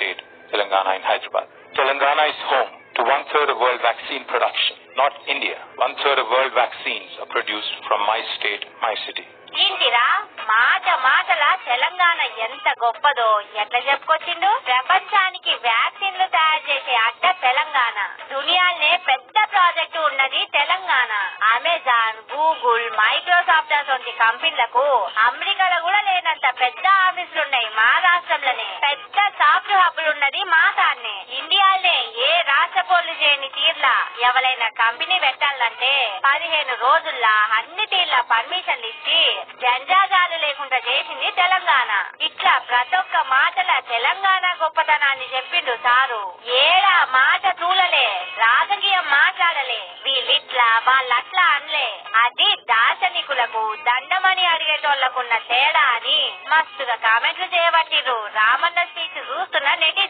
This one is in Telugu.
state, Telangana in Hyderabad. Telangana is home to 1/3 of world vaccine production, not India. 1/3 of world vaccines are produced from my state, my city. ఏంటిరా మాటలా తెలంగాణ ఎంత గొప్పదో ఎట్లా చెప్పుకొచ్చిండు? ప్రపంచానికి వ్యాక్సిన్లు తయారు చేసే అడ్డ తెలంగాణ. దునియాలనే పెద్ద ప్రాజెక్టు ఉన్నది తెలంగాణ. అమెజాన్, గూగుల్, మైక్రోసాఫ్ట్ వంటి కంపెనీలకు అమెరికాలో కూడా లేనంత పెద్ద ఆఫీసులున్నాయి మా రాష్ట్రంలోనే. పెద్ద సాఫ్ట్ హబ్బులు ఉన్నది మా తాన్నే. ఇండియాలోనే ఏ రాష్ట్ర పోలు చేయని తీర్లా ఎవరైనా కంపెనీ పెట్టాలంటే 15 రోజుల్లో అన్ని తీర్ల పర్మిషన్లు ఇచ్చి జంజాజాలు లేకుండా చేసింది తెలంగాణ. ఇట్లా ప్రతి ఒక్క మాటల తెలంగాణ గొప్పతనాన్ని చెప్పిండు సారు. ఏడా మాట తూలలే, రాజకీయం మాట్లాడలే, వీళ్ళిట్లా వాళ్ళట్లా అనలే. అది దార్శనికులకు దండమని అడిగేటోళ్లకున్న తేడా అని మస్తుగా కామెంట్లు చేయబట్టిరు. రామన్న స్పీచ్ చూస్తున్న నెటి